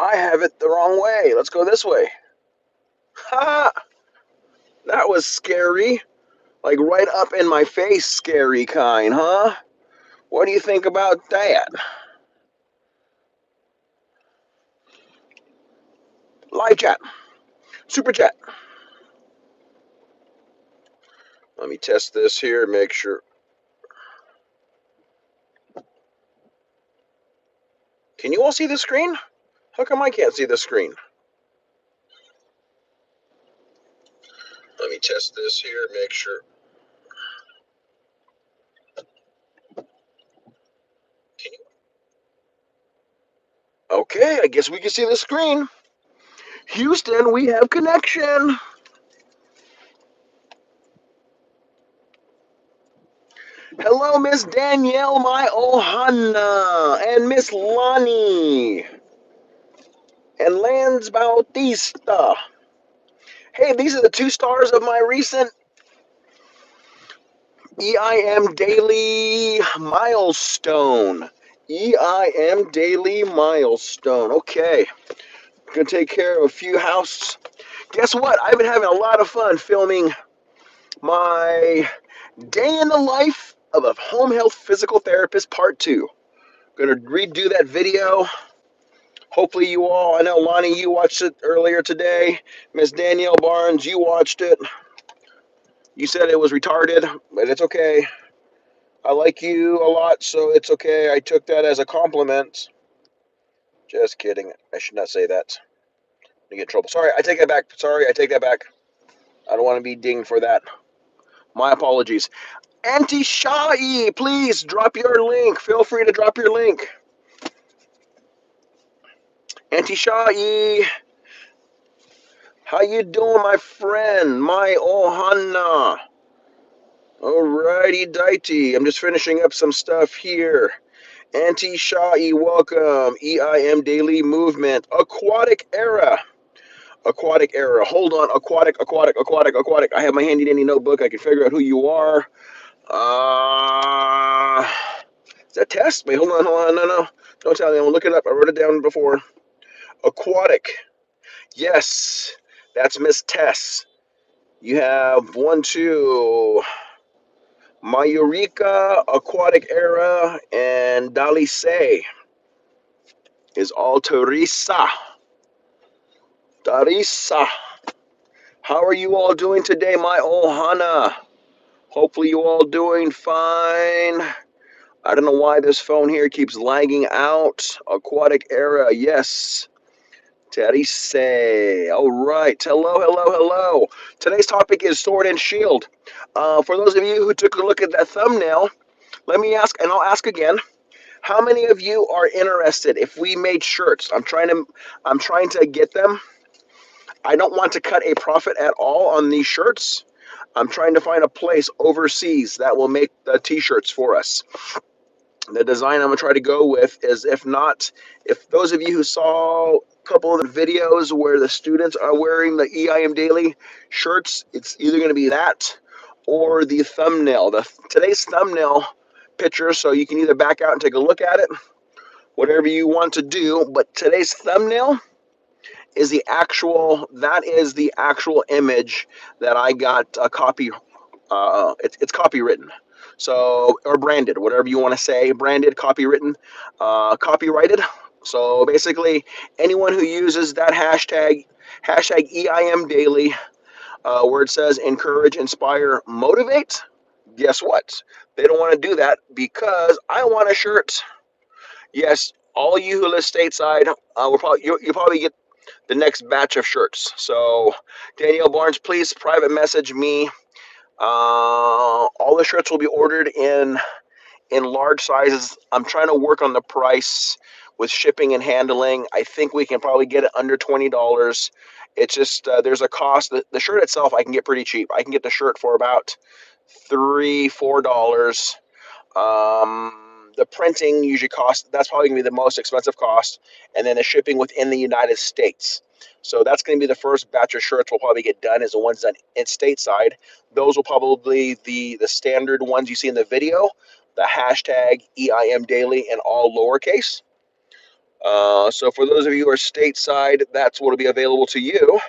I have it the wrong way. Let's go this way. Ha! That was scary. Like right up in my face, scary kind, huh? What do you think about that? Live chat. Super chat. Let me test this here, make sure. Can you all see the screen? How come I can't see the screen? Let me test this here, make sure. Can you? Okay, I guess we can see the screen. Houston, we have connection. Hello, Miss Danielle, my Ohana, and Miss Lonnie, and Lance Bautista. Hey, these are the 2 stars of my recent EIM Daily milestone. EIM Daily milestone. Okay, gonna take care of a few house. Guess what? I've been having a lot of fun filming my day in the life of a home health physical therapist part 2. Gonna redo that video. Hopefully you all, I know Lonnie, you watched it earlier today. Miss Danielle Barnes, you watched it. You said it was retarded, but it's okay. I like you a lot, so it's okay. I took that as a compliment. Just kidding. I should not say that. I get in trouble. Sorry, I take that back. Sorry, I take that back. I don't want to be dinged for that. My apologies. Auntie Shai, please drop your link. Feel free to drop your link. Auntie Shai, how you doing, my friend? My Ohana. Alrighty, Dighty. I'm just finishing up some stuff here. Auntie Shai, welcome. EIM Daily Movement. Aquatic Era. Aquatic Era. Hold on. Aquatic. I have my handy dandy notebook. I can figure out who you are. Is that test? Wait, hold on. No. Don't tell me. I'm going to look it up. I wrote it down before. Aquatic. Yes. That's Miss Tess. You have 1, 2. Mayurika, Aquatic Era, and Dalice is all Teresa. Teresa. How are you all doing today, my Ohana? Hopefully you all doing fine. I don't know why this phone here keeps lagging out. Aquatic Era, yes. Teresa. All right. Hello. Today's topic is Sword and Shield. For those of you who took a look at that thumbnail, let me ask, and I'll ask again. How many of you are interested if we made shirts? I'm trying to get them. I don't want to cut a profit at all on these shirts. I'm trying to find a place overseas that will make the t-shirts for us. The design I'm gonna try to go with is, if those of you who saw a couple of the videos where the students are wearing the EIM Daily shirts, it's either gonna be that or the thumbnail. Today's thumbnail picture, so you can either back out and take a look at it, whatever you want to do. But today's thumbnail is the actual image that I got a copy. It's copywritten, so, or branded, whatever you want to say, branded, copywritten, copyrighted. So basically, anyone who uses that hashtag EIM Daily, where it says encourage, inspire, motivate, guess what? They don't want to do that because I want a shirt. Yes, all you who live stateside, will probably you probably get the next batch of shirts. So, Danielle Barnes, please private message me. All the shirts will be ordered in large sizes. I'm trying to work on the price with shipping and handling. I think we can probably get it under $20. It's just there's a cost. The shirt itself I can get pretty cheap. I can get the shirt for about $3-4. The printing usually costs, that's probably going to be the most expensive cost, and then the shipping within the United States. So that's going to be the first batch of shirts we'll probably get done, is the ones done in stateside. Those will probably be the standard ones you see in the video, the hashtag EIM Daily, and all lowercase. So for those of you who are stateside, that's what will be available to you.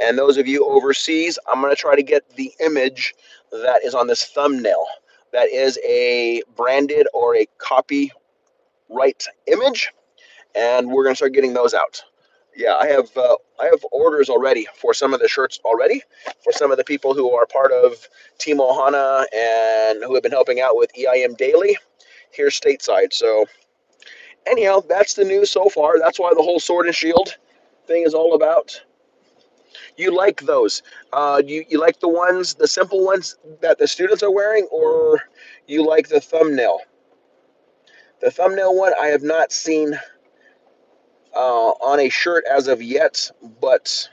And those of you overseas, I'm going to try to get the image that is on this thumbnail. That is a branded or a copyright image, and we're going to start getting those out. Yeah, I have orders already for some of the shirts already for some of the people who are part of Team Ohana and who have been helping out with EIM Daily here stateside. So anyhow, that's the news so far. That's why the whole Sword and Shield thing is all about. You like those? You like the ones, the simple ones that the students are wearing, or you like the thumbnail? The thumbnail one I have not seen on a shirt as of yet, but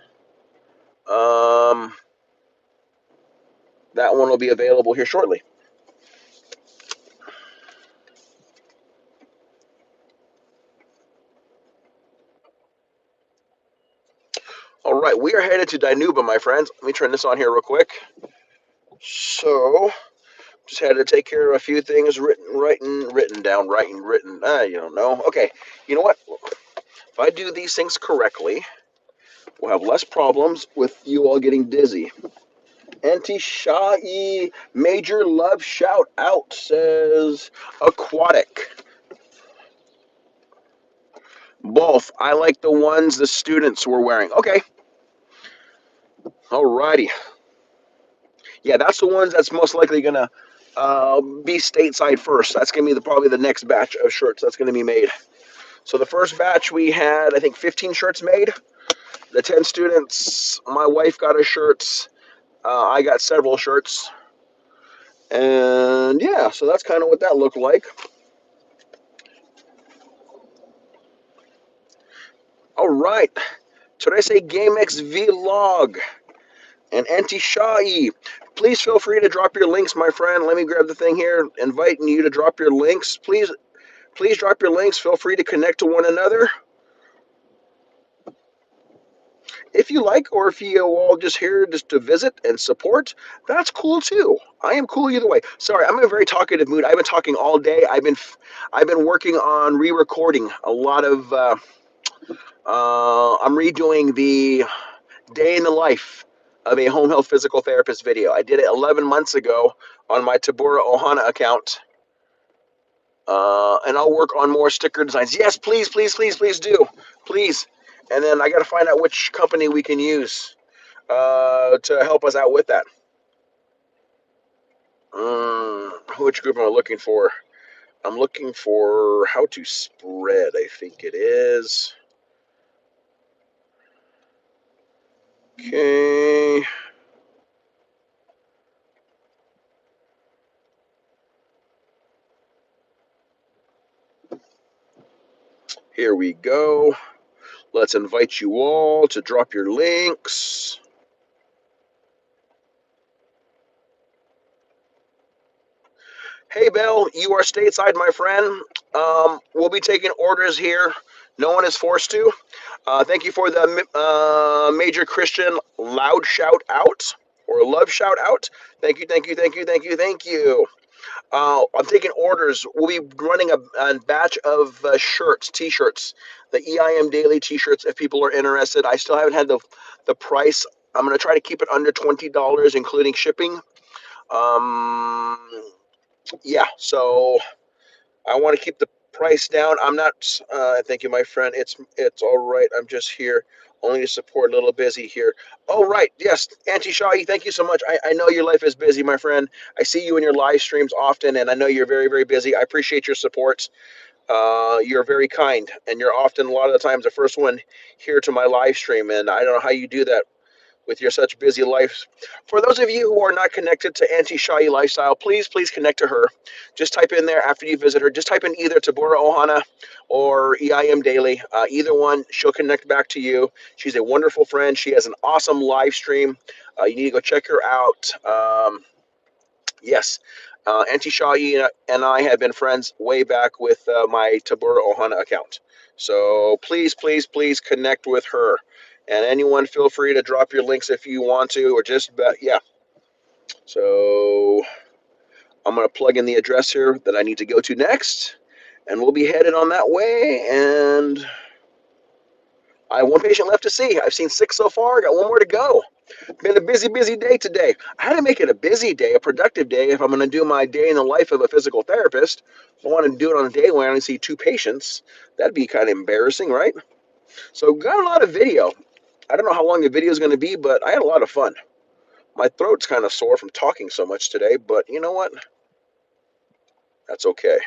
um, that one will be available here shortly. All right, we are headed to Dinuba, my friends. Let me turn this on here real quick. So, just had to take care of a few things, written down, written. You don't know. Okay, you know what? If I do these things correctly, we'll have less problems with you all getting dizzy. Auntie Shai, major love shout out, says aquatic. Both. I like the ones the students were wearing. Okay. Alrighty. Yeah, that's the ones that's most likely gonna be stateside first. That's gonna be probably the next batch of shirts that's gonna be made. So the first batch we had, I think, 15 shirts made. The 10 students, my wife got us shirts. I got several shirts. And yeah, so that's kind of what that looked like. All right. Should I say GameX Vlog and Anti Shai? Please feel free to drop your links, my friend. Let me grab the thing here, inviting you to drop your links. Please drop your links. Feel free to connect to one another if you like, or if you all just here just to visit and support. That's cool too. I am cool either way. Sorry, I'm in a very talkative mood. I've been talking all day. I've been working on re-recording a lot of. I'm redoing the day in the life of a home health physical therapist video. I did it 11 months ago on my Tabora Ohana account. And I'll work on more sticker designs. Yes, please, please, please, please do. Please. And then I got to find out which company we can use to help us out with that. Which group am I looking for? I'm looking for how to spread, I think it is. Okay. Here we go. Let's invite you all to drop your links. Hey, Bill, you are stateside, my friend. We'll be taking orders here. No one is forced to. Thank you for the Major Christian loud shout out or love shout out. Thank you, thank you, thank you, thank you, thank you. I'm taking orders. We'll be running a batch of shirts, T-shirts, the EIM Daily T-shirts. If people are interested, I still haven't had the price. I'm gonna try to keep it under $20, including shipping. Um, yeah, so I want to keep the price down. I'm not. Thank you, my friend. It's all right. I'm just here only to support. A little busy here. Oh right, yes, Auntie Shai, thank you so much. I know your life is busy, my friend. I see you in your live streams often, and I know you're very very busy. I appreciate your support. You're very kind, and you're often a lot of the times the first one here to my live stream, and I don't know how you do that with your such busy life. For those of you who are not connected to Auntie Shai Lifestyle, please connect to her. Just type in there after you visit her. Just type in either Tabora Ohana or EIM Daily. Either one, she'll connect back to you. She's a wonderful friend. She has an awesome live stream. You need to go check her out. Yes, Auntie Shai and I have been friends way back with my Tabora Ohana account. So please connect with her. And anyone, feel free to drop your links if you want to, or just, yeah. So I'm going to plug in the address here that I need to go to next. and we'll be headed on that way. And I have one patient left to see. I've seen 6 so far. Got one more to go. Been a busy, busy day today. I had to make it a busy day, a productive day, if I'm going to do my day in the life of a physical therapist. If I want to do it on a day when I only see 2 patients, that'd be kind of embarrassing, right? So got a lot of video. I don't know how long the video is going to be, but I had a lot of fun. My throat's kind of sore from talking so much today, but you know what? That's okay.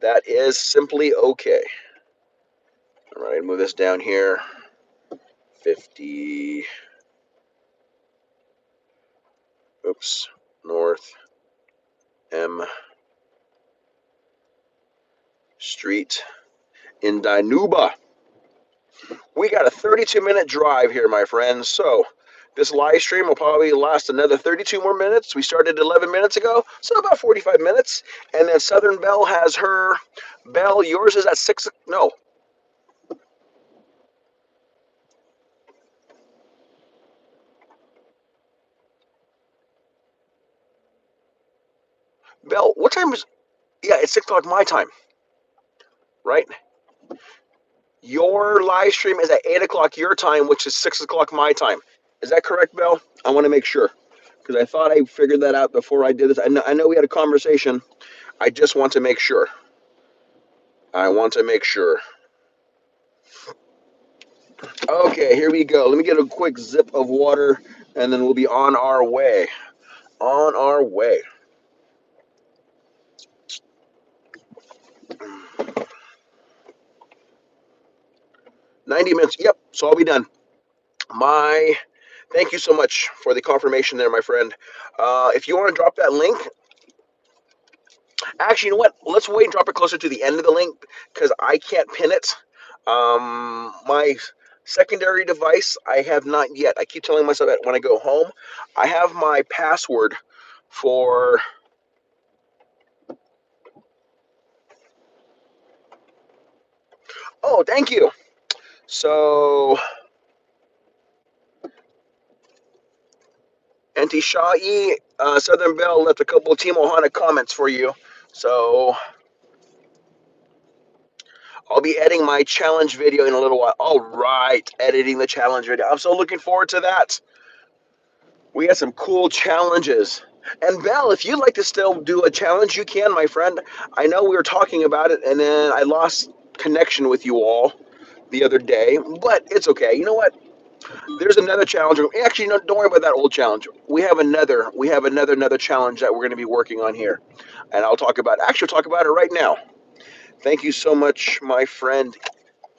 That is simply okay. All right, move this down here. 50. Oops. North M Street in Dinuba. We got a 32-minute drive here, my friends. So this live stream will probably last another 32 more minutes. We started 11 minutes ago, so about 45 minutes. And then Southern Belle has her bell. Yours is at 6. No. Belle, what time is... Yeah, it's 6 o'clock my time, right? Your live stream is at 8 o'clock your time, which is 6 o'clock my time. Is that correct, Belle? I want to make sure, because I thought I figured that out before I did this. I know we had a conversation. I just want to make sure. I want to make sure. Okay, here we go. Let me get a quick zip of water, and then we'll be on our way. On our way. 90 minutes. Yep, so I'll be done. Thank you so much for the confirmation there, my friend. If you want to drop that link, actually, you know what? Let's wait and drop it closer to the end of the link because I can't pin it. My secondary device, I have not yet. I keep telling myself that when I go home, I have my password for... Oh, thank you. So, Auntie Shai, Southern Belle left a couple of Team Ohana comments for you. So, I'll be editing my challenge video in a little while. All right, editing the challenge video. I'm so looking forward to that. We had some cool challenges. And Belle, if you'd like to still do a challenge, you can, my friend. I know we were talking about it, and then I lost connection with you all the other day, but it's okay. You know what? There's another challenge. Actually, no, don't worry about that old challenge. We have another challenge that we're going to be working on here, and I'll talk about. Actually, I'll talk about it right now. Thank you so much, my friend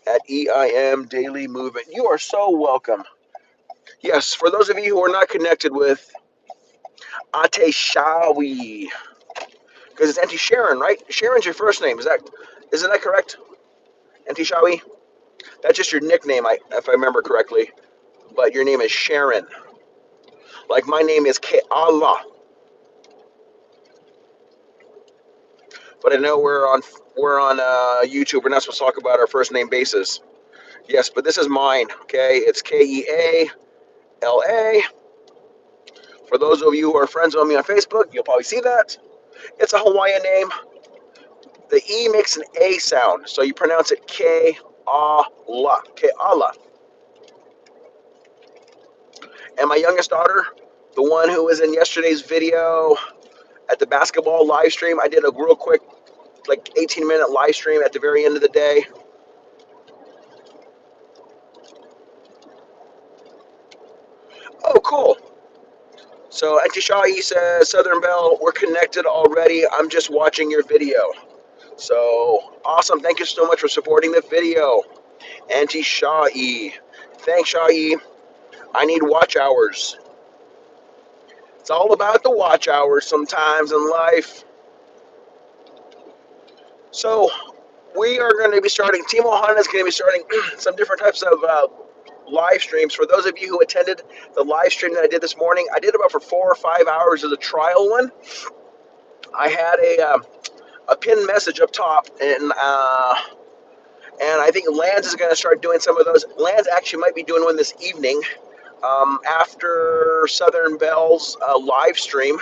at EIM Daily Movement. You are so welcome. Yes, for those of you who are not connected with Ate Shawi, because it's Auntie Sharon, right? Sharon's your first name. Isn't that correct? Auntie Shawi? That's just your nickname, if I remember correctly. But your name is Sharon. Like my name is Ke'ala. But I know we're on YouTube. We're not supposed to talk about our first name basis. Yes, but this is mine. Okay, it's Keala. For those of you who are friends with me on Facebook, you'll probably see that. It's a Hawaiian name. The E makes an A sound, so you pronounce it Ke'ala. Ke'ala. And my youngest daughter, the one who was in yesterday's video at the basketball live stream, I did a real quick, like 18-minute live stream at the very end of the day. Oh, cool. So Auntie Shai says, Southern Belle, we're connected already. I'm just watching your video. So awesome. Thank you so much for supporting the video. Auntie Shai. Thanks, Shai. I need watch hours. It's all about the watch hours sometimes in life. So we are going to be starting, Team Ohana is going to be starting some different types of live streams. For those of you who attended the live stream that I did this morning, I did about for 4 or 5 hours as a trial one. I had a pinned message up top, and I think Lance is going to start doing some of those. Lance actually might be doing one this evening after Southern Belle's live stream.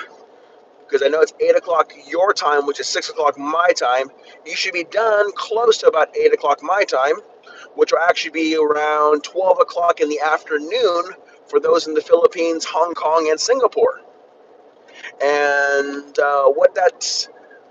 because I know it's 8 o'clock your time, which is 6 o'clock my time. You should be done close to about 8 o'clock my time, which will actually be around 12 o'clock in the afternoon for those in the Philippines, Hong Kong, and Singapore. And what that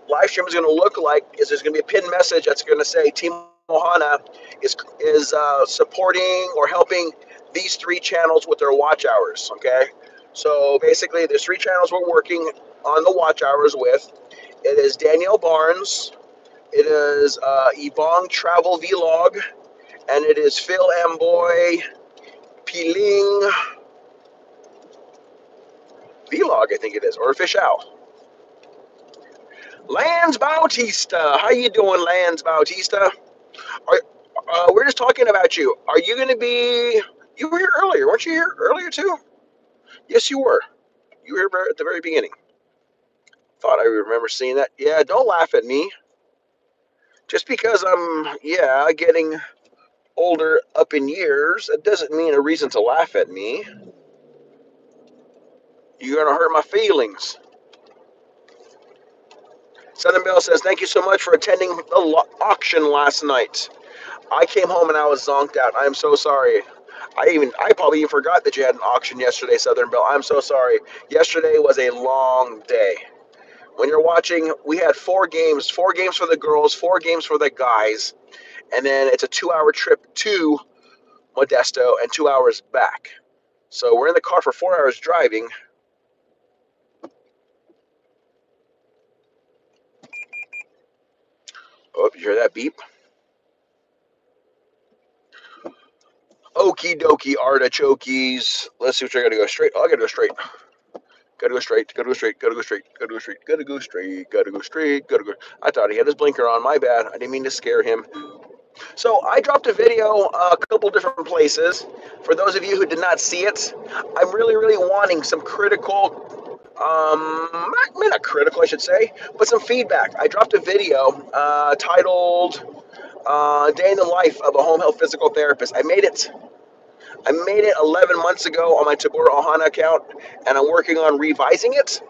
live stream is going to look like is there's going to be a pinned message that's going to say Team Ohana is supporting or helping these three channels with their watch hours. Okay, so basically there's three channels we're working on the watch hours with. It is Danielle Barnes, it is Ebong Travel Vlog, and it is Phil Amboy Piling Vlog, I think it is, or Official. Lance Bautista, how you doing, Lance Bautista? We're just talking about you. Are you going to be? You were here earlier, weren't you here earlier too? Yes, you were. You were here at the very beginning. Thought I remember seeing that. Yeah, don't laugh at me. Just because I'm, getting older up in years, it doesn't mean a reason to laugh at me. You're going to hurt my feelings. Southern Belle says, thank you so much for attending the auction last night. I came home and I was zonked out. I am so sorry. I probably even forgot that you had an auction yesterday, Southern Belle. I'm so sorry. Yesterday was a long day. When you're watching, we had four games for the girls, four games for the guys, and then it's a 2-hour trip to Modesto and 2 hours back. So we're in the car for 4 hours driving. Oh, you hear that beep? Okie dokie artichokes. Let's see what I gotta go straight. Oh, I gotta go straight. Gotta go straight, gotta go straight, gotta go straight, gotta go straight, gotta go straight, gotta go straight, gotta go. I thought he had his blinker on. My bad. I didn't mean to scare him. So I dropped a video a couple different places. For those of you who did not see it, I'm really, really wanting some critical, not critical, I should say, but some feedback. I dropped a video titled "Day in the Life of a Home Health Physical Therapist." I made it 11 months ago on my Tabora Ohana account, and I'm working on revising it.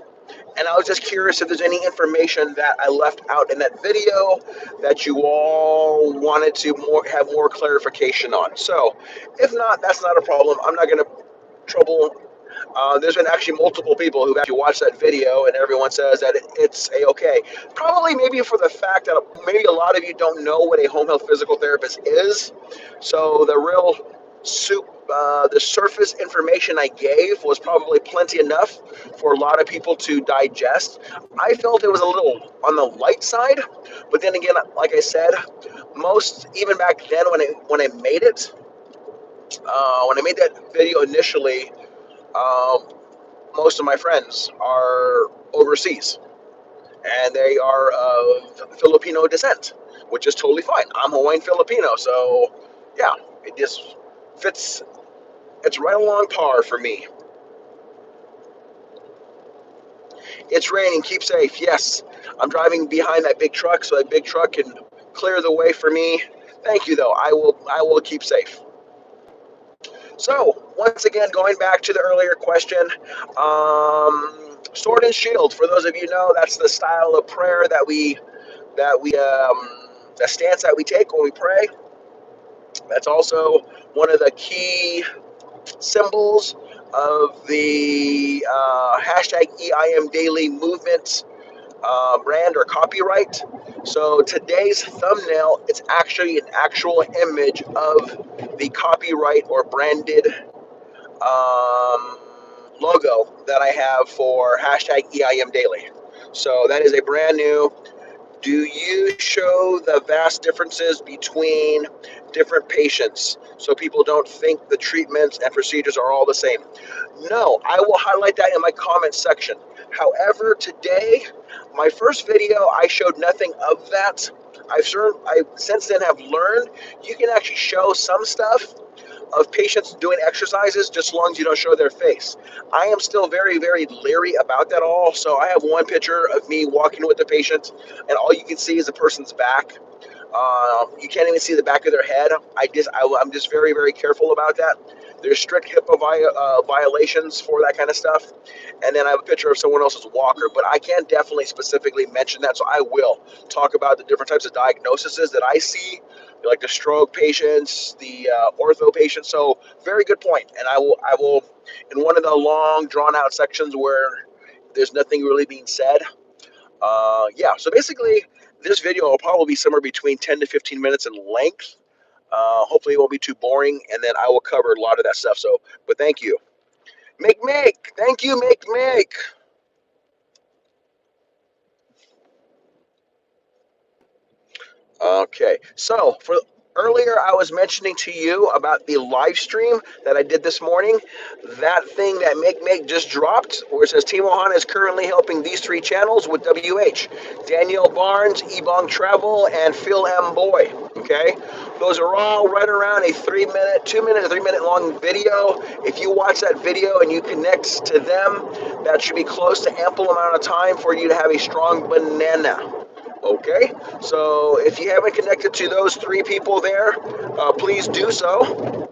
And I was just curious if there's any information that I left out in that video that you all wanted to have more clarification on. So, if not, that's not a problem. I'm not going to trouble. There's been actually multiple people who've actually watched that video, and everyone says that it's a-okay. Probably maybe for the fact that maybe a lot of you don't know what a home health physical therapist is. So the real the surface information I gave was probably plenty enough for a lot of people to digest. I felt it was a little on the light side, but then again, like I said, even back then when I made it, when I made that video initially, most of my friends are overseas and they are of Filipino descent, which is totally fine. I'm Hawaiian Filipino, so yeah, it just fits. It's right along par for me. It's raining. Keep safe. Yes, I'm driving behind that big truck, so that big truck can clear the way for me. Thank you, though. I will keep safe. So once again, going back to the earlier question, sword and shield. For those of you who know, that's the style of prayer the stance that we take when we pray. That's also one of the key symbols of the hashtag EIMDAILY movement brand or copyright. So today's thumbnail, it's actually an actual image of the copyright or branded logo that I have for hashtag EIMDAILY. So that is a brand new. Do you show the vast differences between different patients so people don't think the treatments and procedures are all the same? No, I will highlight that in my comment section. However, today, my first video, I showed nothing of that. I since then have learned you can actually show some stuff of patients doing exercises just as long as you don't show their face. I am still very, very leery about that all. So I have one picture of me walking with the patient and all you can see is the person's back. You can't even see the back of their head. I'm just very, very careful about that. There's strict HIPAA violations for that kind of stuff. And then I have a picture of someone else's walker, but I can definitely specifically mention that. So I will talk about the different types of diagnoses that I see, like the stroke patients, the ortho patients. So very good point. And I will, in one of the long, drawn out sections where there's nothing really being said. Yeah. So basically, this video will probably be somewhere between 10 to 15 minutes in length. Hopefully, it won't be too boring, and then I will cover a lot of that stuff. So, but thank you. Make. Thank you, make. Okay, so for earlier, I was mentioning to you about the live stream that I did this morning. That thing that make just dropped, where it says Team Ohana is currently helping these three channels with WH: Danielle Barnes, Ebong Travel, and Phil M. Boy. Okay, those are all right around a 3 minute, 2 minute, 3 minute long video. If you watch that video and you connect to them, that should be close to ample amount of time for you to have a strong banana. Okay, so if you haven't connected to those three people there, please do so.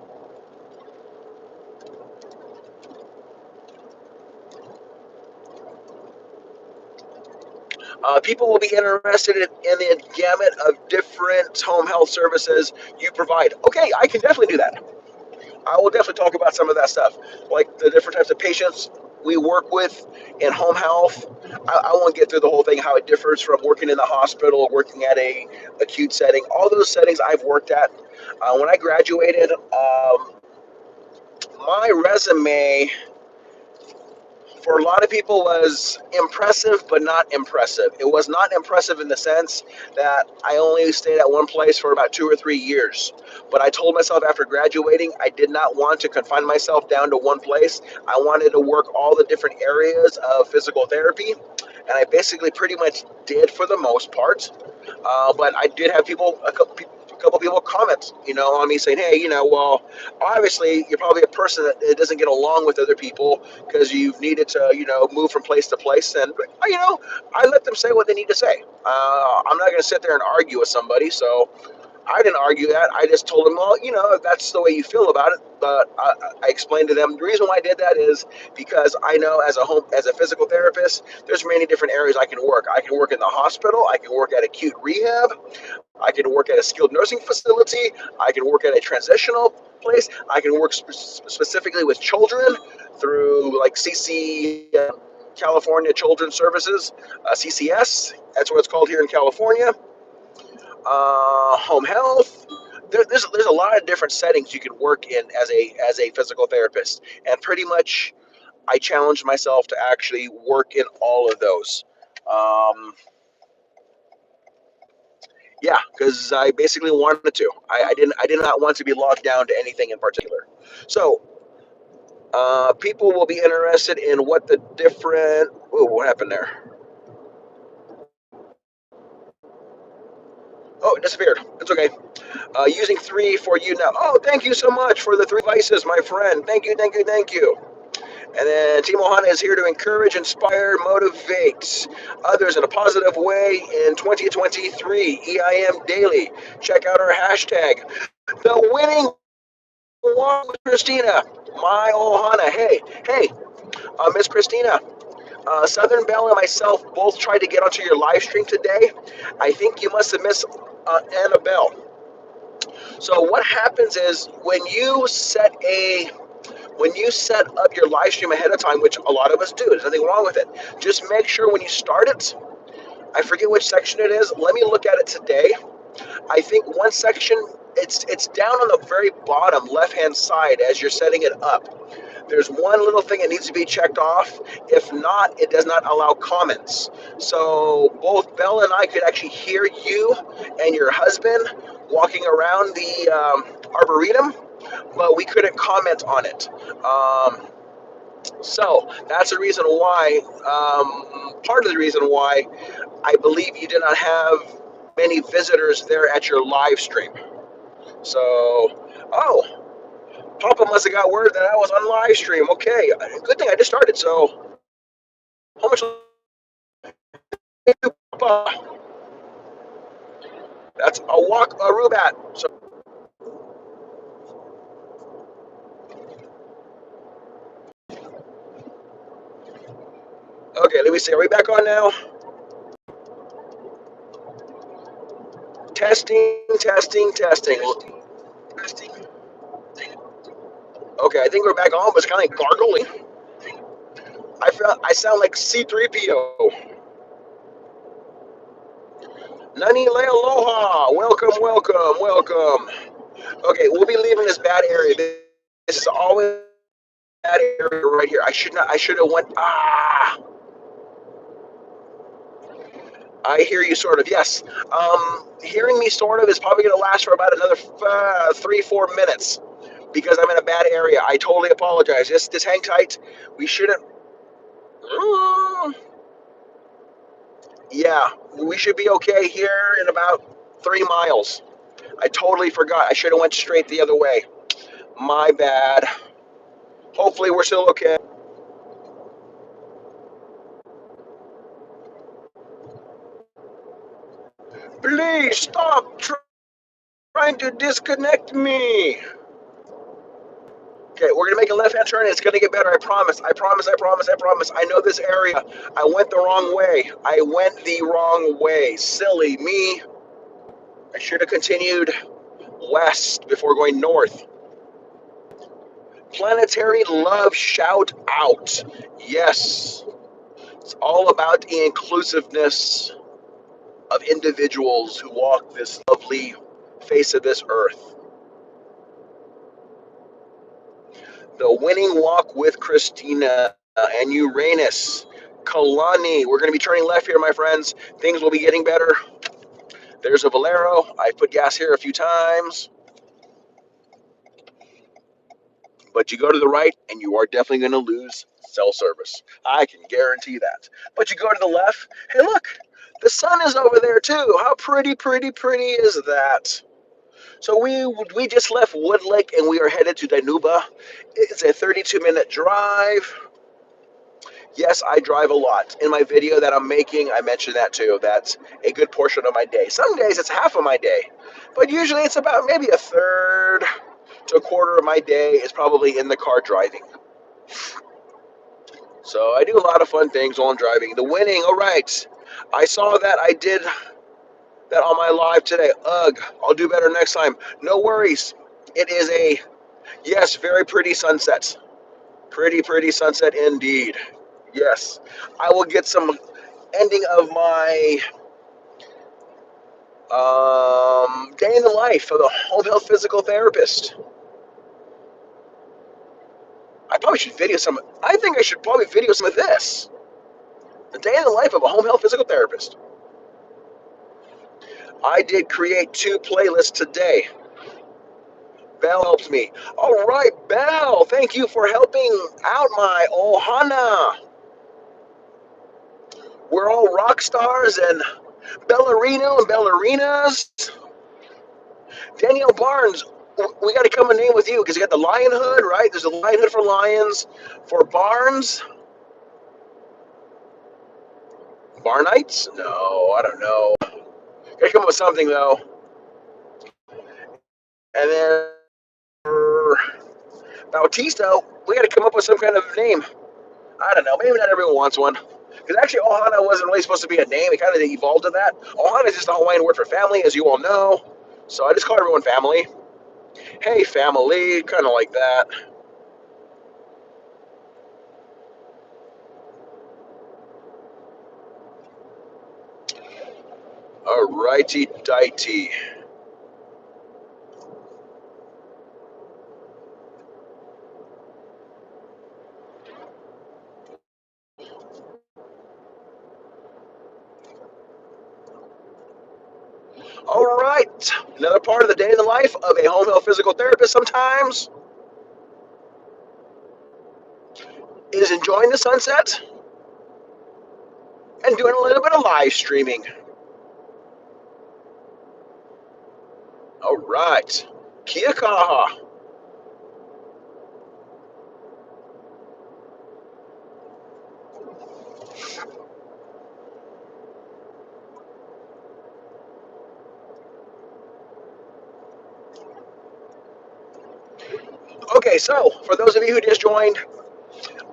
People will be interested in the gamut of different home health services you provide. Okay, I can definitely do that. I will definitely talk about some of that stuff, like the different types of patients we work with in home health. I won't get through the whole thing, how it differs from working in the hospital, working at a acute setting. All those settings I've worked at. When I graduated, my resume for a lot of people was impressive but not impressive. It was not impressive in the sense that I only stayed at one place for about 2 or 3 years. But I told myself after graduating I did not want to confine myself down to one place. I wanted to work all the different areas of physical therapy, and I basically pretty much did for the most part. But I did have a couple people comment, on me saying, "Hey, well, obviously you're probably a person that doesn't get along with other people because you've needed to, move from place to place." And I let them say what they need to say. I'm not going to sit there and argue with somebody, so I didn't argue that. I just told them, well, if that's the way you feel about it. But I explained to them the reason why I did that is because I know as a physical therapist, there's many different areas I can work. I can work in the hospital. I can work at acute rehab. I can work at a skilled nursing facility. I can work at a transitional place. I can work specifically with children through like California Children's Services, CCS. That's what it's called here in California. Home health. There's a lot of different settings you can work in as a physical therapist, and pretty much I challenged myself to actually work in all of those. Um, yeah, because I basically wanted to. I did not want to be locked down to anything in particular. So people will be interested in what the different. Oh, what happened there? Oh, it disappeared. It's okay. Using three for you now. Oh, thank you so much for the three vices, my friend. Thank you. And then Team Ohana is here to encourage, inspire, motivate others in a positive way in 2023. EIM Daily. Check out our hashtag. The winning one with Christina. My Ohana. Hey, Miss Christina. Southern Belle and myself both tried to get onto your live stream today. I think you must have missed Annabelle. So what happens is when you set up your live stream ahead of time, which a lot of us do, there's nothing wrong with it. Just make sure when you start it, I forget which section it is. Let me look at it today. I think one section, it's down on the very bottom left-hand side as you're setting it up. There's one little thing that needs to be checked off. If not, it does not allow comments. So both Belle and I could actually hear you and your husband walking around the arboretum, but we couldn't comment on it. So that's the reason why, part of the reason why I believe you did not have many visitors there at your live stream. So, oh, Papa must have got word that I was on live stream. Okay, good thing I just started. So, how much, Papa? That's a walk, a Rubat. So, okay, let me see. Are we back on now? Testing, testing, testing. Okay, I think we're back on, but it's kind of gargling. I sound like C3PO. Nani le aloha. Welcome, welcome, welcome. Okay, we'll be leaving this bad area. This is always bad area right here. I should not. I should have went. Ah, I hear you sort of. Yes. Hearing me sort of is probably going to last for about another 3-4 minutes because I'm in a bad area. I totally apologize. Just hang tight. We shouldn't. Mm, yeah, we should be okay here in about 3 miles. I totally forgot. I should have went straight the other way. My bad. Hopefully we're still okay. Please stop trying to disconnect me. Okay, we're gonna make a left-hand turn. It's gonna get better. I promise. I promise. I promise. I promise. I know this area. I went the wrong way. I went the wrong way. Silly me. I should have continued west before going north. Planetary love shout out. Yes. It's all about the inclusiveness of individuals who walk this lovely face of this earth. The winning walk with Christina and Uranus. Kalani. We're going to be turning left here, my friends. Things will be getting better. There's a Valero. I put gas here a few times. But you go to the right, and you are definitely going to lose cell service. I can guarantee that. But you go to the left. Hey, look. The sun is over there, too. How pretty, pretty, pretty is that? So we just left Wood Lake, and we are headed to Danuba. It's a 32-minute drive. Yes, I drive a lot. In my video that I'm making, I mentioned that too. That's a good portion of my day. Some days it's half of my day, but usually it's about maybe a third to a quarter of my day is probably in the car driving. So I do a lot of fun things while I'm driving. The winning, all right. I saw that I did that on my live today. Ugh, I'll do better next time. No worries. It is a, yes, very pretty sunset. Pretty, pretty sunset indeed. Yes. I will get some ending of my day in the life of a home health physical therapist. I probably should video some. I think I should probably video some of this. The day in the life of a home health physical therapist. I did create 2 playlists today. Belle helps me. All right, Belle, thank you for helping out my Ohana. We're all rock stars and ballerino and ballerinas. Danielle Barnes, we got to come a name with you because you got the lion hood, right? There's a lion hood for lions. For Barnes, Barnites? No, I don't know. Gotta come up with something though. And then for Bautista, we gotta come up with some kind of name. I don't know. Maybe not everyone wants one. Because actually, Ohana wasn't really supposed to be a name. It kind of evolved to that. Ohana is just a Hawaiian word for family, as you all know. So I just call everyone family. Hey, family, kind of like that. Alrighty, dighty. All right. Another part of the day in the life of a home health physical therapist sometimes is enjoying the sunset and doing a little bit of live streaming. All right. Kia kaha. Okay, so for those of you who just joined,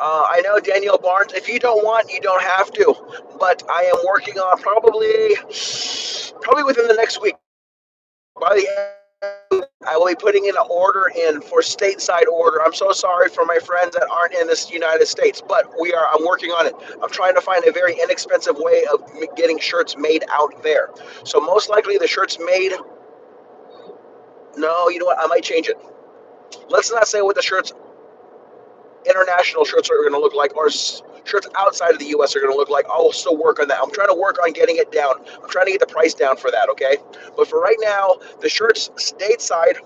I know Danielle Barnes. If you don't want, you don't have to. But I am working on probably within the next week. By the end, I will be putting in an order in for stateside order. I'm so sorry for my friends that aren't in the United States, but I'm working on it. I'm trying to find a very inexpensive way of getting shirts made out there. So most likely the shirts made. No, you know what? I might change it. Let's not say what the shirts international shirts are going to look like, or shirts outside of the U.S. are going to look like. I'll still work on that. I'm trying to work on getting it down. I'm trying to get the price down for that, okay? But for right now, the shirts stateside,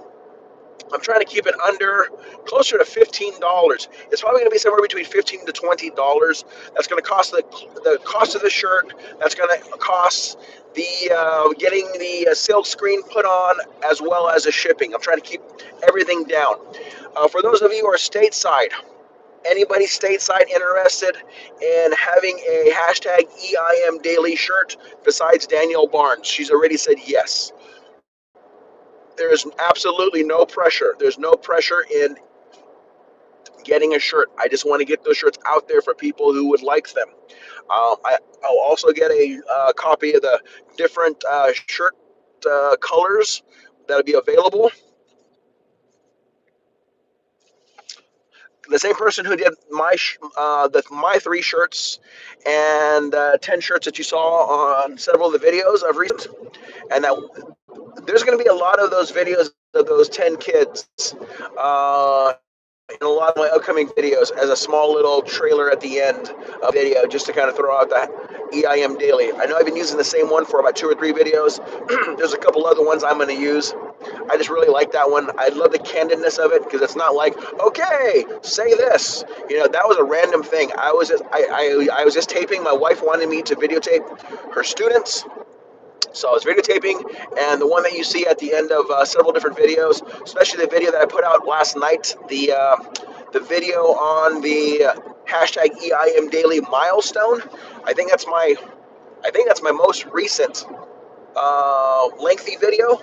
I'm trying to keep it under closer to $15. It's probably going to be somewhere between $15 to $20. That's going to cost the cost of the shirt. That's going to cost the getting the silk screen put on, as well as the shipping. I'm trying to keep everything down. For those of you who are stateside, anybody stateside interested in having a hashtag EIM Daily shirt besides Danielle Barnes? She's already said yes. There's absolutely no pressure. There's no pressure in getting a shirt. I just want to get those shirts out there for people who would like them. I'll also get a copy of the different shirt colors that'll be available. The same person who did my 3 shirts and 10 shirts that you saw on several of the videos of recent, and that there's going to be a lot of those videos of those 10 kids in a lot of my upcoming videos as a small little trailer at the end of the video, just to kind of throw out that EIM Daily. I know I've been using the same one for about 2 or 3 videos. There's a couple other ones I'm going to use. I just really like that one. I love the candidness of it, because it's not like, okay, say this. That was a random thing. I was just taping. My wife wanted me to videotape her students, so I was videotaping, and the one that you see at the end of several different videos, especially the video that I put out last night, the video on the hashtag EIM Daily milestone. I think that's my most recent lengthy video,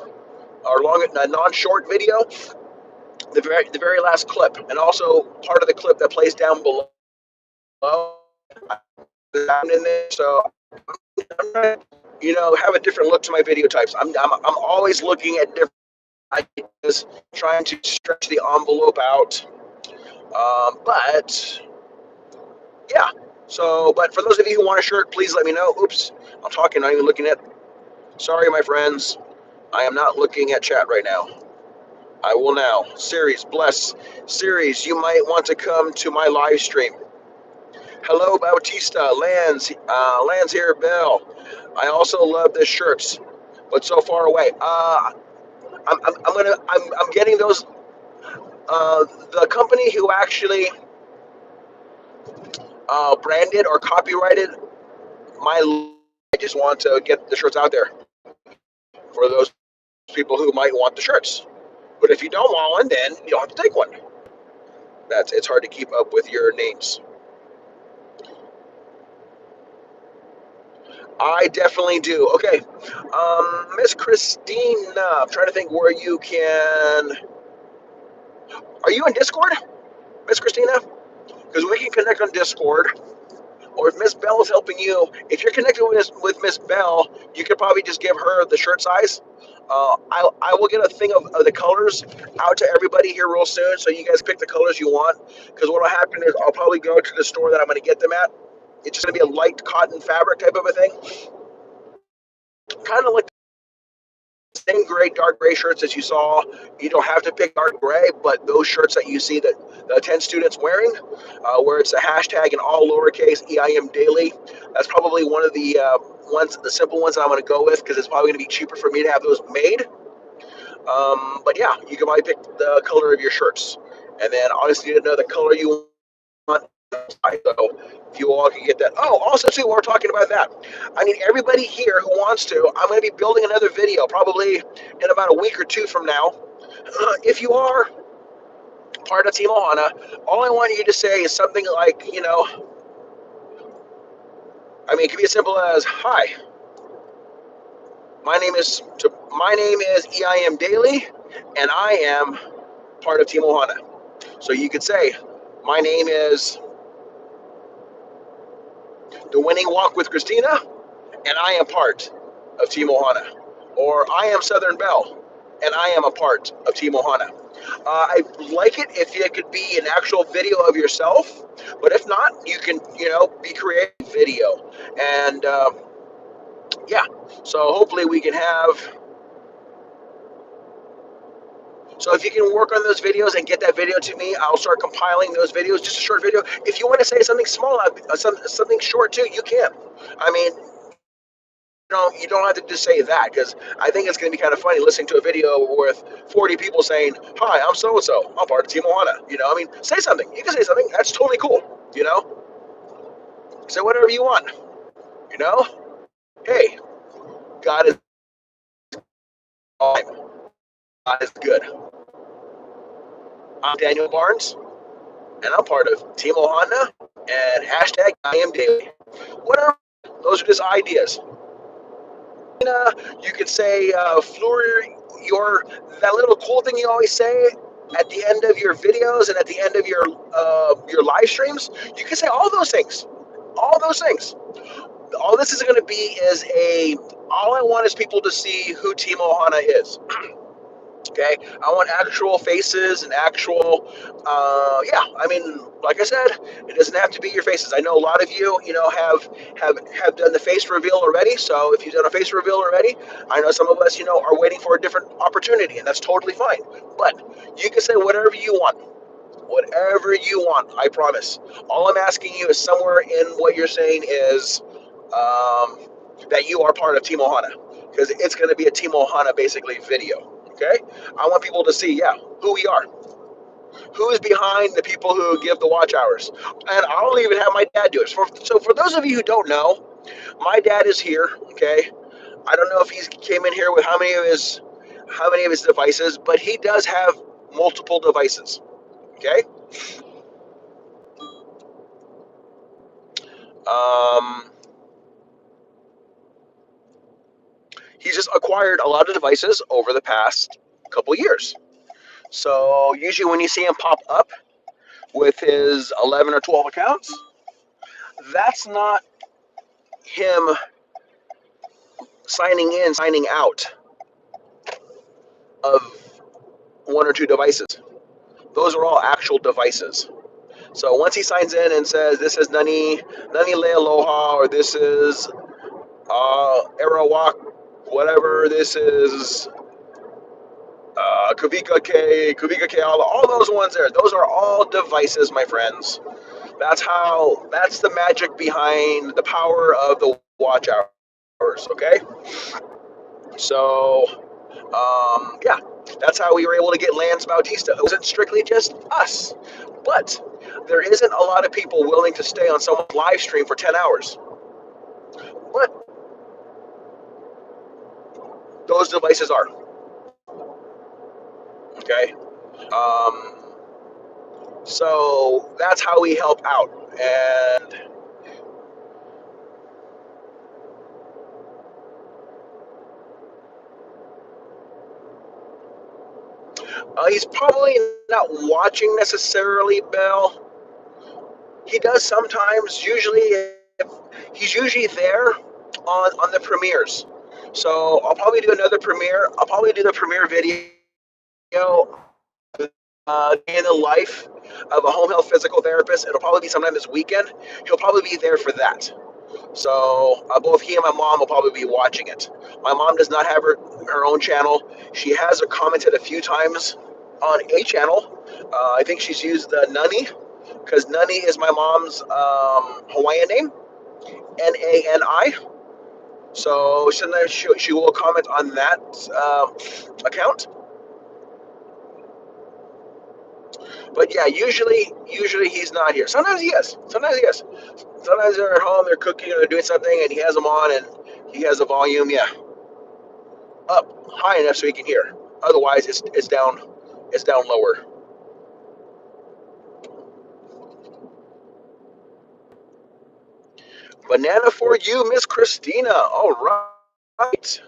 or non-short video. The very last clip, and also part of the clip that plays down below. In there, so I'm trying to, have a different look to my video types. I'm always looking at different ideas, trying to stretch the envelope out. But yeah. So, but for those of you who want a shirt, please let me know. Oops, I'm talking, not even looking at. Sorry, my friends. I am not looking at chat right now. I will now. Series, bless. Series, you might want to come to my live stream. Hello, Bautista, Lands here, Bill. I also love the shirts, but so far away. I'm getting those. The company who actually branded or copyrighted my. I just want to get the shirts out there for those people who might want the shirts. But if you don't want one, then you don't have to take one. It's hard to keep up with your names. I definitely do. Okay, Miss Christina, I'm trying to think where you can. Are you in Discord, Miss Christina? Because we can connect on Discord. Or if Miss Bell is helping you, if you're connected with Miss Bell, you could probably just give her the shirt size. I will get a thing of the colors out to everybody here real soon, so you guys pick the colors you want. Because what will happen is I'll probably go to the store that I'm going to get them at. It's just going to be a light cotton fabric type of a thing. Kind of like the same dark gray shirts that you saw. You don't have to pick dark gray, but those shirts that you see that the 10 students wearing, where it's a hashtag in all lowercase EIM Daily, that's probably one of the the simple ones that I'm going to go with, because it's probably going to be cheaper for me to have those made. But yeah, you can probably pick the color of your shirts, and then obviously you know the color you want. So if you all can get that. Oh, also too, while we're talking about that, I need everybody here who wants to. I'm going to be building another video probably in about a week or 2 from now. If you are part of Team Ohana, all I want you to say is something like, it could be as simple as, "Hi, my name is EIM Daily, and I am part of Team Ohana." So you could say, my name is The Winning Walk with Christina, and I am part of Team Ohana. Or I am Southern Belle, and I am a part of Team Ohana. I like it if it could be an actual video of yourself, but if not, you can, be creative video. And yeah, so hopefully we can have. So if you can work on those videos and get that video to me, I'll start compiling those videos, just a short video. If you want to say something small, something short too, you can. I mean, you don't have to just say that, because I think it's going to be kind of funny listening to a video with 40 people saying, "Hi, I'm so and so. I'm part of Team Ohana." I mean, say something. You can say something. That's totally cool. Say whatever you want. You know, hey, God is time. God is good. I'm Daniel Barnes, and I'm part of Team Ohana and hashtag EIMDAILY. Whatever. Those are just ideas. You could say, your that little cool thing you always say at the end of your videos and at the end of your live streams. You can say all those things. All those things. All this is going to be is all I want is people to see who Team Ohana is. Okay, I want actual faces and actual, yeah. I mean, like I said, it doesn't have to be your faces. I know a lot of you, have done the face reveal already. So if you've done a face reveal already, I know some of us, are waiting for a different opportunity, and that's totally fine. But you can say whatever you want, whatever you want. I promise. All I'm asking you is somewhere in what you're saying is that you are part of Team Ohana, because it's going to be a Team Ohana basically video. Okay, I want people to see, yeah, who we are, who is behind the people who give the watch hours, and I'll even have my dad do it. So for those of you who don't know, my dad is here. Okay, I don't know if he came in here with how many of his devices, but he does have multiple devices. Okay, um, he's just acquired a lot of devices over the past couple years. So usually when you see him pop up with his 11 or 12 accounts, that's not him signing in, signing out of one or two devices. Those are all actual devices. So once he signs in and says, this is Nani Le Aloha, or this is Arawak, whatever, this is Kavika K, all those ones there, those are all devices, my friends. That's the magic behind the power of the watch hours, okay? So, yeah, that's how we were able to get Lance Bautista. It wasn't strictly just us, but there isn't a lot of people willing to stay on someone's live stream for 10 hours. But those devices are, okay? So that's how we help out. And he's probably not watching necessarily, Bell. He does sometimes. He's usually there on the premieres. So I'll probably do another premiere. I'll probably do the premiere video, day in the life of a home health physical therapist. It'll probably be sometime this weekend. He'll probably be there for that. So both he and my mom will probably be watching it. My mom does not have her own channel. She has commented a few times on a channel. I think she's used Nani, because Nani is my mom's Hawaiian name, Nani. So sometimes she will comment on that account. But yeah, usually he's not here. Sometimes he is. Sometimes he is. Sometimes they're at home, they're cooking, or they're doing something, and he has them on, and he has the volume, yeah, up high enough so he can hear. Otherwise, it's down lower. Banana for you, Miss Christina. All right.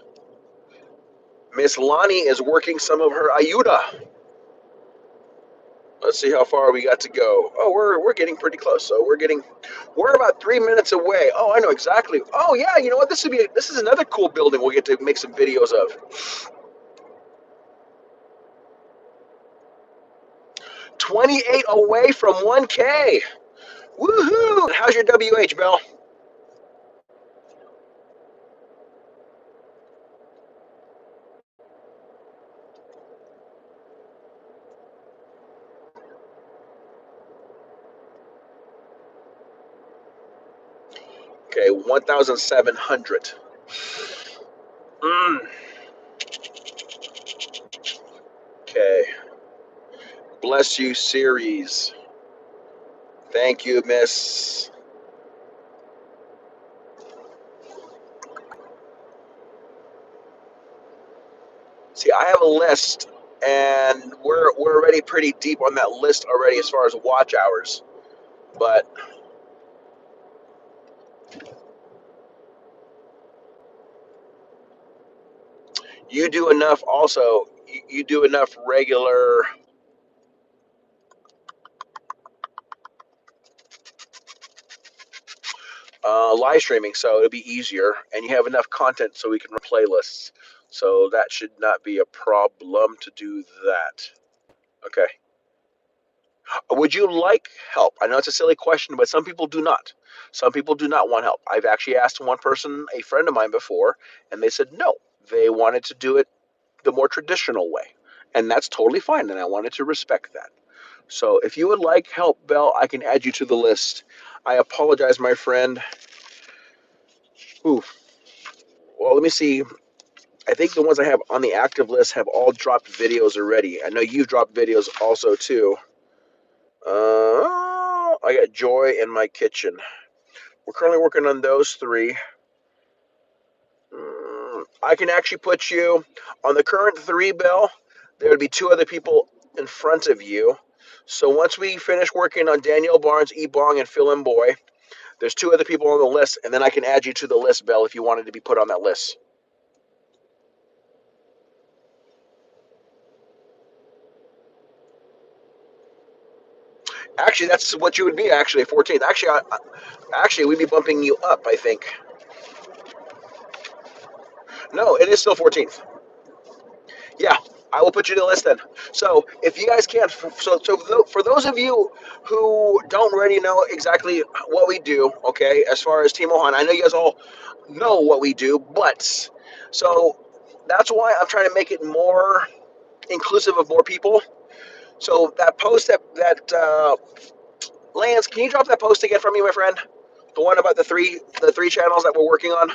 Miss Lonnie is working some of her ayuda. Let's see how far we got to go. Oh, we're getting pretty close. So we're about 3 minutes away. Oh, I know exactly. Oh yeah, you know what? This is another cool building we'll get to make some videos of. 28 away from 1K. Woohoo! How's your WH, Bill? Okay, 1,700. Mm, okay. Bless you, series. Thank you, Miss. See, I have a list, and we're already pretty deep on that list already as far as watch hours. But you do enough. Also, you do enough regular live streaming, so it'll be easier, and you have enough content so we can run playlists. So that should not be a problem to do that. Okay. Would you like help? I know it's a silly question, but some people do not. Some people do not want help. I've actually asked one person, a friend of mine, before, and they said no. They wanted to do it the more traditional way, and that's totally fine. And I wanted to respect that. So if you would like help, Belle, I can add you to the list. I apologize, my friend. Ooh. Well, let me see. I think the ones I have on the active list have all dropped videos already. I know you've dropped videos also too. I got Joy in my kitchen. We're currently working on those three. I can actually put you on the current three, Bill. There would be two other people in front of you. So once we finish working on Daniel Barnes, E Bong, and Phil and Boy, there's two other people on the list, and then I can add you to the list, Bill, if you wanted to be put on that list. Actually, that's what you would be. Actually, 14th. Actually, we'd be bumping you up. I think. No, it is still 14th. Yeah, I will put you to the list then. So if you guys can't, for those of you who don't already know exactly what we do, okay, as far as Team Ohan, I know you guys all know what we do, but so that's why I'm trying to make it more inclusive of more people. So that post that Lance, can you drop that post again for me, my friend? The one about the three channels that we're working on.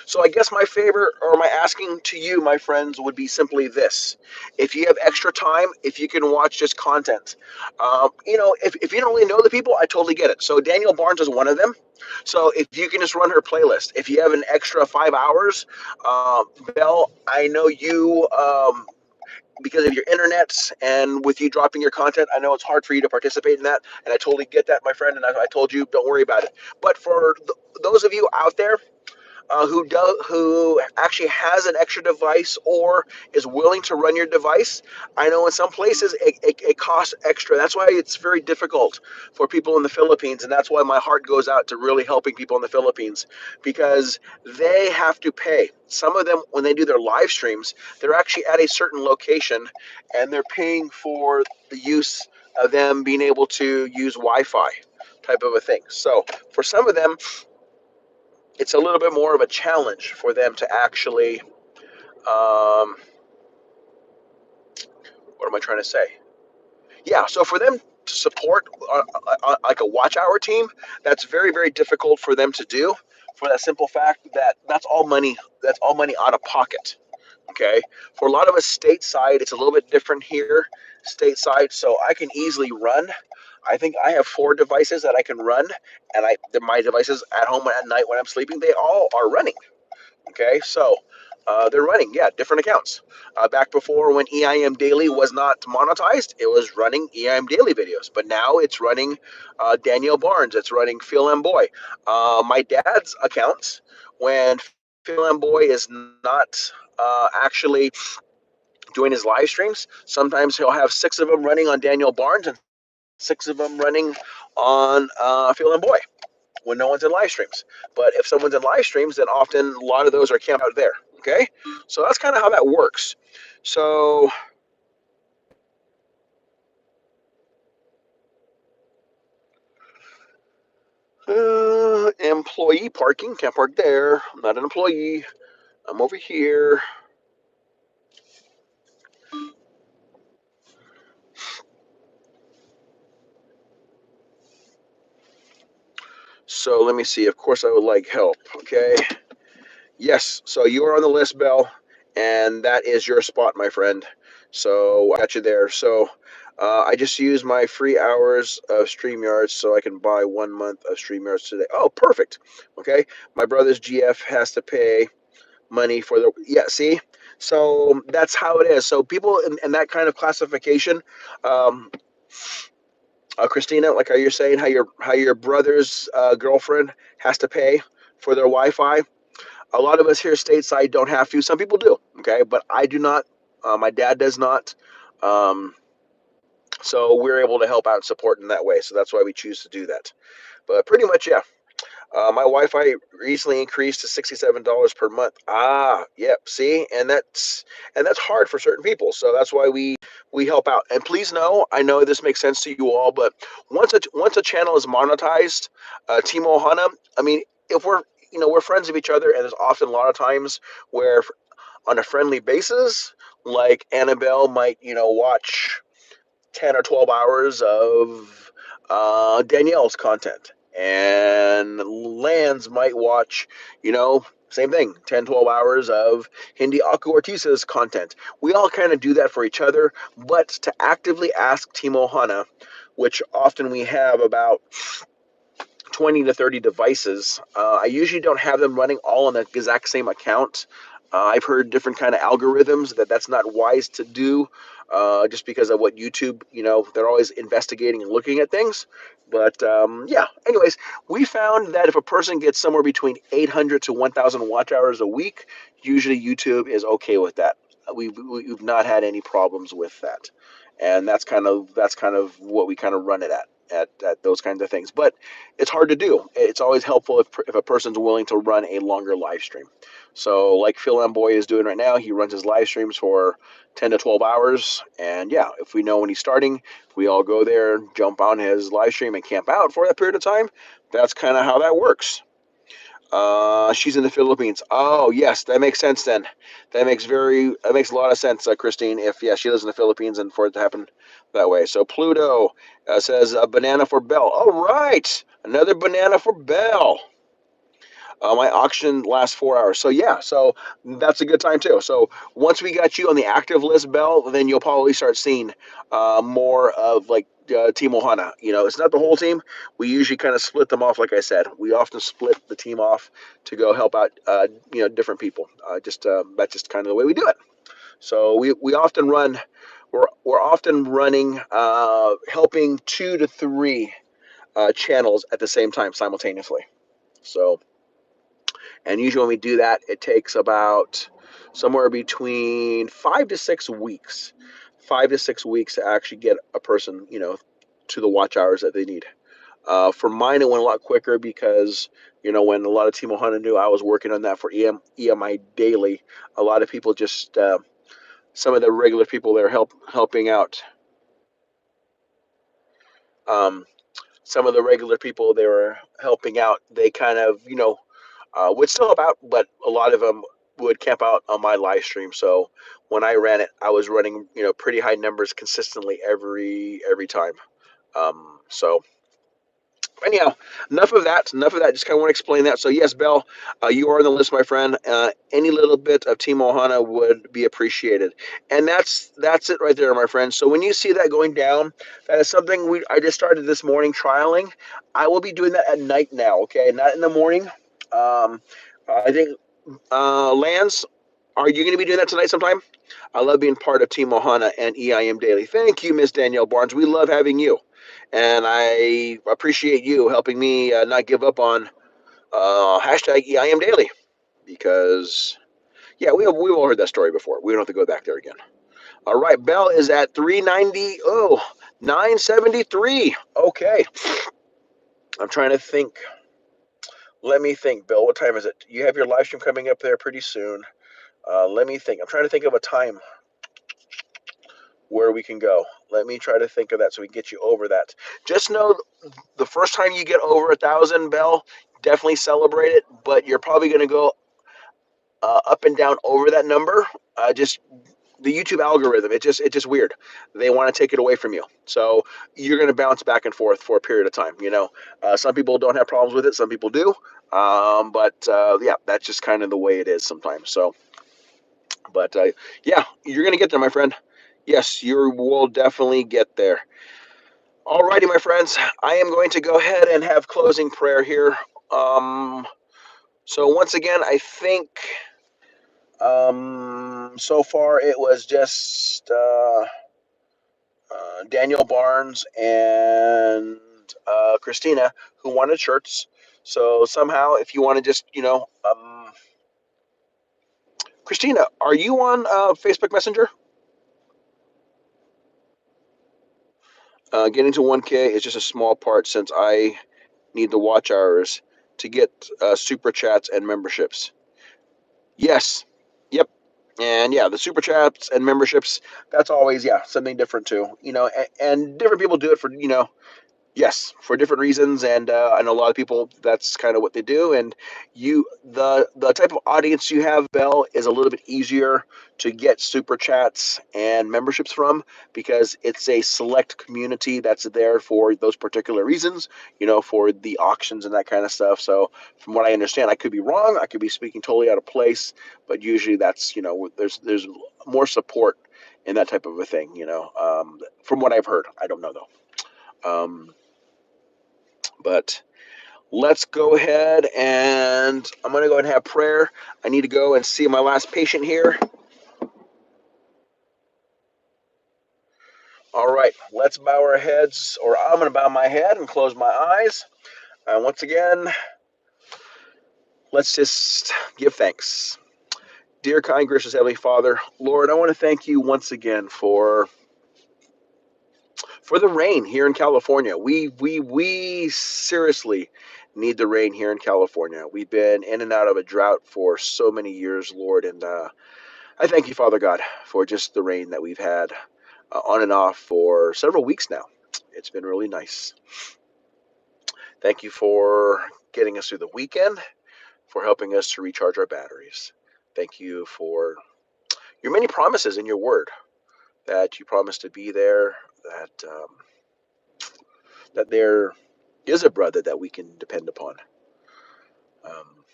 So I guess my favor or my asking to you, my friends, would be simply this: if you have extra time, if you can watch just content, if you don't really know the people, I totally get it. So Daniel Barnes is one of them. So if you can just run her playlist, if you have an extra 5 hours, Belle, I know you. Because of your internet and with you dropping your content, I know it's hard for you to participate in that, and I totally get that, my friend. And I told you, don't worry about it. But for those of you out there who actually has an extra device or is willing to run your device. I know in some places it costs extra. That's why it's very difficult for people in the Philippines, and that's why my heart goes out to really helping people in the Philippines because they have to pay. Some of them, when they do their live streams, they're actually at a certain location and they're paying for the use of them being able to use Wi-Fi type of a thing. So for some of them, it's a little bit more of a challenge for them to actually what am I trying to say? Yeah, so for them to support like a watch hour team, that's very very difficult for them to do for that simple fact that that's all money out of pocket. Okay, for a lot of us stateside, it's a little bit different here stateside, so I can easily run. I think I have 4 devices that I can run, and my devices at home at night when I'm sleeping, they all are running. Okay, so they're running, yeah, different accounts. Back before when EIMDAILY was not monetized, it was running EIMDAILY videos. But now it's running Daniel Barnes, it's running Phil M. Boy. My dad's accounts, when Phil Boy is not actually doing his live streams. Sometimes he'll have 6 of them running on Daniel Barnes and 6 of them running on Phil Boy when no one's in live streams. But if someone's in live streams, then often a lot of those are camped out there. Okay, so that's kind of how that works. So employee parking, can't park there. I'm not an employee. I'm over here. So let me see. Of course, I would like help. Okay. Yes. So you are on the list, Bell, and that is your spot, my friend. So I got you there. So I just use my free hours of StreamYards so I can buy 1 month of StreamYards today. Oh, perfect. Okay. My brother's GF has to pay money for the. Yeah, see? So that's how it is. So people in that kind of classification, um, Christina, like how you're saying, how your brother's girlfriend has to pay for their Wi-Fi. A lot of us here stateside don't have to. Some people do, okay, but I do not. My dad does not. Um, so we're able to help out and support in that way. So that's why we choose to do that. But pretty much, yeah. My Wi-Fi recently increased to $67 per month. Ah, yep. See, and that's hard for certain people. So that's why we help out. And please know, I know this makes sense to you all, but once a channel is monetized, Team Ohana. I mean, if we're friends of each other, and there's often a lot of times where on a friendly basis, like Annabelle might watch 10 or 12 hours of Danielle's content. And Lance might watch, same thing, 10, 12 hours of Hindi Aku Ortiz's content. We all kind of do that for each other, but to actively ask Team Ohana, which often we have about 20 to 30 devices. I usually don't have them running all on the exact same account. I've heard different kind of algorithms that's not wise to do, just because of what YouTube, they're always investigating and looking at things. But yeah, anyways, we found that if a person gets somewhere between 800 to 1,000 watch hours a week, usually YouTube is okay with that. We've not had any problems with that, and that's kind of what we kind of run it at those kinds of things. But it's hard to do. It's always helpful if a person's willing to run a longer live stream. So, like Phil Amboy is doing right now, he runs his live streams for 10 to 12 hours. And yeah, if we know when he's starting, if we all go there, jump on his live stream and camp out for that period of time, that's kind of how that works. She's in the Philippines. Oh, yes, that makes sense then. That makes a lot of sense, Christine. If yeah, she lives in the Philippines and for it to happen that way. So Pluto says a banana for Bell. All right, another banana for Bell. My auction lasts 4 hours. So yeah, so that's a good time too. So once we got you on the active list, Bell, then you'll probably start seeing more of like Team Ohana. It's not the whole team. We usually kind of split them off. Like I said, we often split the team off to go help out different people. Just that's just kind of the way we do it. So we often run. We're often running helping 2 to 3 channels at the same time simultaneously. So. And usually when we do that, it takes about somewhere between 5 to 6 weeks, 5 to 6 weeks to actually get a person, to the watch hours that they need. For mine, it went a lot quicker because, when a lot of Team Ohana knew I was working on that for EMI Daily, a lot of people just, some of the regular people that are helping out, um, some of the regular people they were helping out, they kind of, would still help out, but a lot of them would camp out on my live stream. So when I ran it, I was running, pretty high numbers consistently every time. So anyhow, enough of that. Enough of that. Just kind of want to explain that. So yes, Bell, you are on the list, my friend. Any little bit of Team Ohana would be appreciated, and that's it right there, my friend. So when you see that going down, that is something I just started this morning trialing. I will be doing that at night now. Okay, not in the morning. I think Lance, are you going to be doing that tonight sometime? I love being part of Team Ohana and EIM Daily. Thank you, Miss Danielle Barnes. We love having you. And I appreciate you helping me not give up on hashtag EIM Daily. because yeah, we've all heard that story before. We don't have to go back there again. All right, Bell is at 390. Oh, 973. Okay, I'm trying to think. Let me think, Bill. What time is it? You have your live stream coming up there pretty soon. Let me think. I'm trying to think of a time where we can go. Let me try to think of that so we can get you over that. Just know the first time you get over 1,000, Bell, definitely celebrate it. But you're probably going to go up and down over that number. Just the YouTube algorithm, it's just weird. They want to take it away from you, so you're going to bounce back and forth for a period of time. Some people don't have problems with it, some people do. But yeah, that's just kind of the way it is sometimes. So, but yeah, you're going to get there, my friend. Yes, you will definitely get there. Alrighty, my friends, I am going to go ahead and have closing prayer here. Um, so once again, I think so far it was just Daniel Barnes and Christina who wanted shirts. So somehow, if you want to just, Christina, are you on Facebook Messenger? Getting to 1K is just a small part since I need the watch hours to get super chats and memberships. Yes. Yep. And yeah, the super chats and memberships, that's always, yeah, something different too. And different people do it for, yes, for different reasons, and I know a lot of people. That's kind of what they do. And the type of audience you have, Bell, is a little bit easier to get super chats and memberships from because it's a select community that's there for those particular reasons. For the auctions and that kind of stuff. So, from what I understand, I could be wrong. I could be speaking totally out of place, but usually that's there's more support in that type of a thing. From what I've heard, I don't know though. But let's go ahead and I'm going to go ahead and have prayer. I need to go and see my last patient here. All right, let's bow our heads, or I'm going to bow my head and close my eyes. And once again, let's just give thanks. Dear kind, gracious Heavenly Father, Lord, I want to thank you once again for the rain here in California. We seriously need the rain here in California. We've been in and out of a drought for so many years, Lord, and I thank you, Father God, for just the rain that we've had on and off for several weeks now. It's been really nice. Thank you for getting us through the weekend, for helping us to recharge our batteries. Thank you for your many promises in your word that you promised to be there, that there is a brother that we can depend upon, um,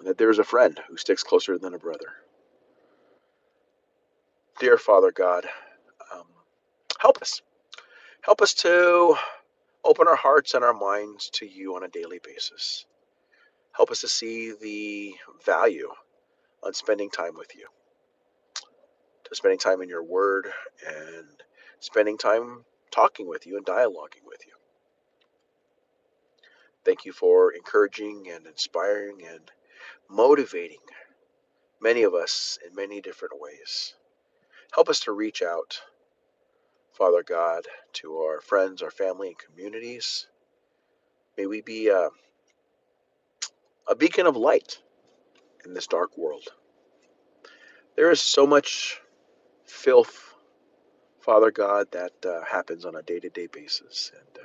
that there is a friend who sticks closer than a brother. Dear Father God, um, help us. Help us to open our hearts and our minds to you on a daily basis. Help us to see the value on spending time with you, to spending time in your word, and spending time talking with you and dialoguing with you. Thank you for encouraging and inspiring and motivating many of us in many different ways. Help us to reach out, Father God, to our friends, our family, and communities. May we be a beacon of light in this dark world. There is so much filth, Father God, that happens on a day-to-day basis, and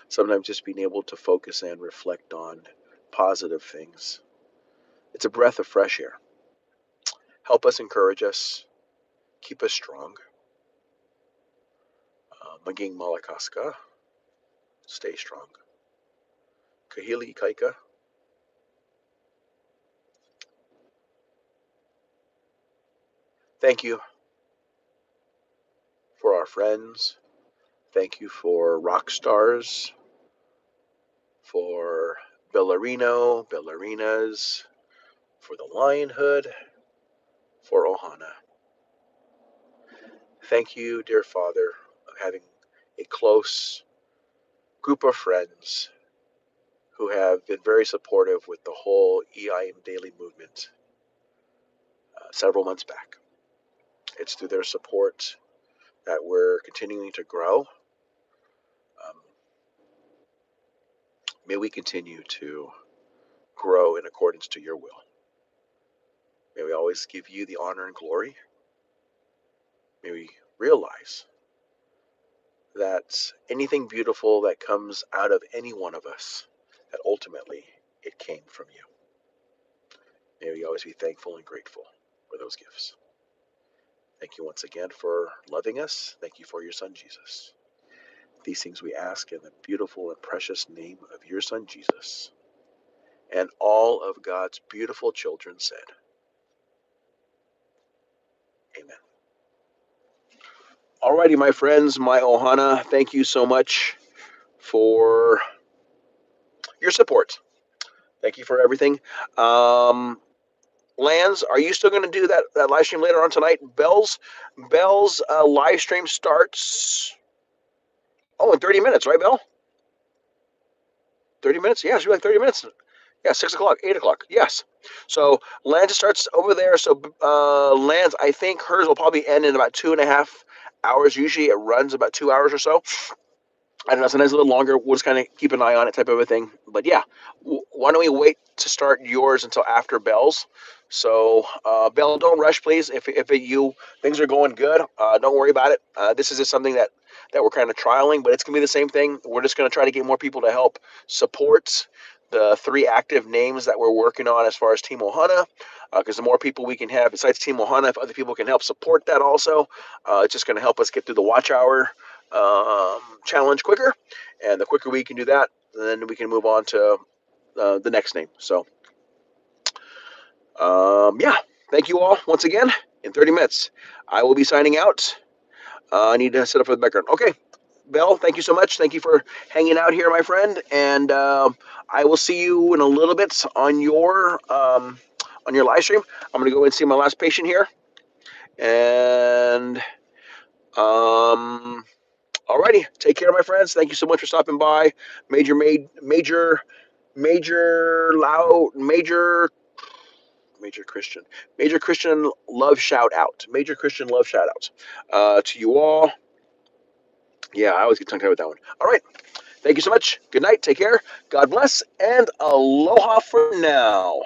sometimes just being able to focus and reflect on positive things. It's a breath of fresh air. Help us, encourage us, keep us strong. Maging Malakaska, stay strong. Kahili Kaika. Thank you for our friends. Thank you for rock stars, for Bellarino, Bellarinas, for the Lion Hood, for Ohana. Thank you, dear Father, of having a close group of friends who have been very supportive with the whole EIM Daily movement several months back. It's through their support that we're continuing to grow. May we continue to grow in accordance to your will. May we always give you the honor and glory. May we realize that anything beautiful that comes out of any one of us, that ultimately it came from you. May we always be thankful and grateful for those gifts. Thank you once again for loving us. Thank you for your son, Jesus. These things we ask in the beautiful and precious name of your son, Jesus. And all of God's beautiful children said, Amen. Alrighty, my friends, my Ohana, thank you so much for your support. Thank you for everything. Lance, are you still going to do that live stream later on tonight? Bell's live stream starts, in 30 minutes, right, Bell? 30 minutes? Yeah, it should be like 30 minutes. Yeah, 6 o'clock, 8 o'clock. Yes. So Lance starts over there. So Lance, I think hers will probably end in about 2.5 hours. Usually it runs about 2 hours or so. I don't know, sometimes a little longer. We'll just kind of keep an eye on it, type of a thing. But yeah, why don't we wait to start yours until after Bell's? So Bell, don't rush, please. If you things are going good, don't worry about it. This is just something that we're kind of trialing, but it's gonna be the same thing. We're just gonna try to get more people to help support the 3 active names that we're working on as far as Team Ohana, because the more people we can have besides Team Ohana, if other people can help support that also, it's just going to help us get through the watch hour challenge quicker, and the quicker we can do that, then we can move on to the next name. So, yeah, thank you all once again. In 30 minutes, I will be signing out. I need to set up for the background. Okay, Bell, thank you so much. Thank you for hanging out here, my friend, and I will see you in a little bit on your live stream. I'm going to go and see my last patient here, and alrighty, take care, my friends. Thank you so much for stopping by. Major Christian love shout out. Major Christian love shout out to you all. Yeah, I always get tongue tied with that one. All right. Thank you so much. Good night. Take care. God bless. And aloha for now.